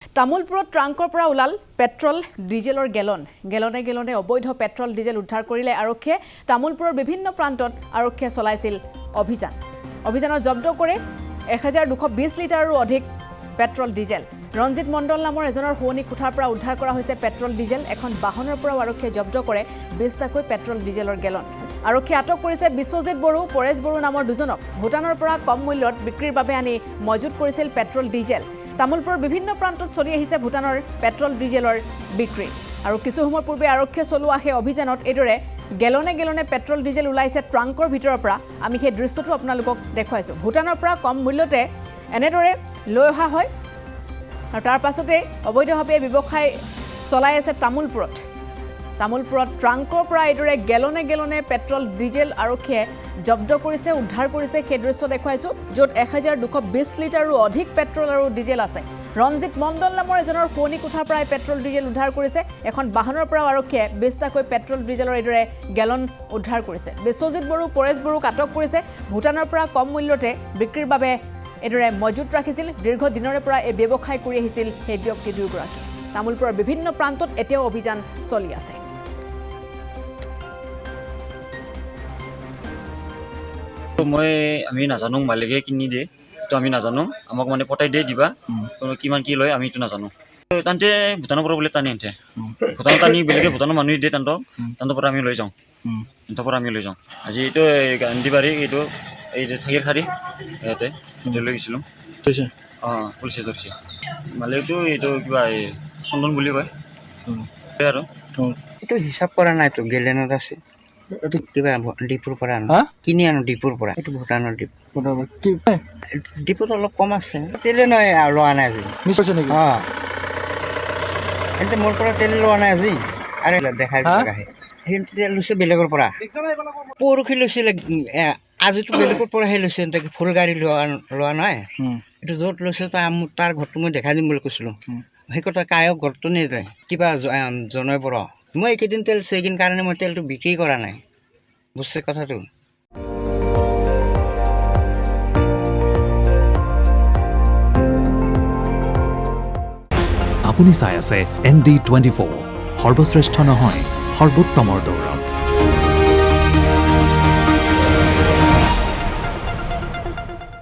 তামুলপুৰত ট্ৰাংকৰ পৰা ওলাল পেট্ৰল ডিজেলৰ গেলনে অবৈধ পেট্ৰল ডিজেল উদ্ধাৰ কৰিলে আৰক্ষীয়ে তামুলপুৰৰ বিভিন্ন প্ৰান্তত আৰক্ষীয়ে চলাইছিল অভিযানৰ জব্দ কৰে 1220 লিটাৰৰো অধিক পেট্ৰল ডিজেল ৰঞ্জিত মণ্ডল নামৰ এজনৰ হোৱনি কোঠাৰ পৰা উদ্ধাৰ কৰা হৈছে পেট্ৰল ডিজেল এখন বাহনৰ পৰা আৰক্ষীয়ে জব্দ কৰে 20টাকৈ পেট্ৰল ডিজেলৰ গেলন আৰক্ষীয়ে আটক কৰিছে বিশ্বজিত বড়ো পৰেশ বড়ো নামৰ দুজনক ভুটানৰ পৰা কম মূল্যত বিক্ৰীৰ বাবে আনি মজুত কৰিছিল পেট্ৰল ডিজেল তামুলপুৰৰ বিভিন্ন প্ৰান্তত চলি আহিছে ভুটানৰ পেট্ৰল ডিজেলৰ বিক্ৰী আৰু কিছু সময় পূৰ্বে আৰক্ষীয়ে চলোৱা সেই অভিযানত এদৰে গেলনে পেট্ৰল ডিজেল ওলাইছে ট্ৰাংকৰ ভিতৰৰ পৰা আমি সেই দৃশ্যটো আপোনালোকক দেখুৱাইছো ভুটানৰ পৰা কম মূল্যতে এনেদৰে লৈ অহা হয় আৰু তাৰ পাছতে অবৈধভাৱে ব্যৱসায় চলাই আছে তামুলপুৰত ট্ৰাংকৰ পৰা এদৰে গেলনে পেট্ৰল ডিজেল আৰক্ষীয়ে জব্দ কৰিছে উদ্ধাৰ কৰিছে সেই দৃশ্য দেখুৱাইছো য'ত 1220 লিটাৰৰো অধিক পেট্ৰল আৰু ডিজেল আছে ৰঞ্জিত মণ্ডল নামৰ এজনৰ হোৱনি কোঠাৰ পৰা পেট্ৰল ডিজেল উদ্ধাৰ কৰিছে এখন বাহনৰ পৰা আৰক্ষীয়ে 20টাকৈ পেট্ৰল ডিজেলৰ এদৰে গেলন উদ্ধাৰ কৰিছে বিশ্বজিত বড়ো পৰেশ বড়োক আটক কৰিছে ভুটানৰ পৰা কম মূল্যতে বিক্ৰীৰ বাবে এদৰে মজুত ৰাখিছিল দীৰ্ঘ দিনৰে পৰা এই ব্যৱসায় কৰি আহিছিল সেই ব্যক্তি দুয়োগৰাকী তামুলপুৰৰ বিভিন্ন প্ৰান্তত এতিয়াও অভিযান চলি আছে আমি নাজানো মালিকে কিনি দিয়ে তো আমি নাজানো আমাক মানে পটাই দিয়ে দিবা কিমান কি লয় আমি তো নাজানো তান্তে ভুটানৰ পৰা বোলে টানি আনতে ভুটানত টানি বেলেগে ভুটানৰ মানুহ দিয়ে তান্তৰ পৰা আমি লৈ যাওঁ আজি এইটো গান্ধী বাৰী এইটো এই ঠাইৰ খাৰী ইয়াতে লৈ গৈছিলোঁ পুলিচে ধৰিছে মালিকটো এইটো কিবা চন্দন বুলি কয় আৰু এইটো হিচাপ কৰা নাই তো গেলেনত আছে কিবা ডিপুৰ পৰা কিনি আনো ডিপুৰ পৰা এইটো ভুটানৰ ডিপুত অলপ কম আছে তেলে নহয় লোৱা নাই আজি এনে মোৰ পৰা তেল লোৱা নাই আজি আৰু দেখাই সেই তেল লৈছে বেলেগৰ পৰা পৰহি লৈছিলে আজিতো বেলেগৰ পৰাহে লৈছে ফুল গাড়ী লোৱা নাই এইটো য'ত লৈছে তাৰ ঘৰটো মই দেখাই দিম বুলি কৈছিলোঁ সেই কথা কায়ক ঘৰটো নিয়ে কিবা জনাই পৰা মই এইকেইদিন তেল সেইদিন কাৰণে মই তেলটো বিক্ৰী কৰা নাই বুজিছে কথাটো আপুনি চাই আছে ND24 সৰ্বশ্ৰেষ্ঠ নহয় সৰ্বোত্তমৰ দৌৰ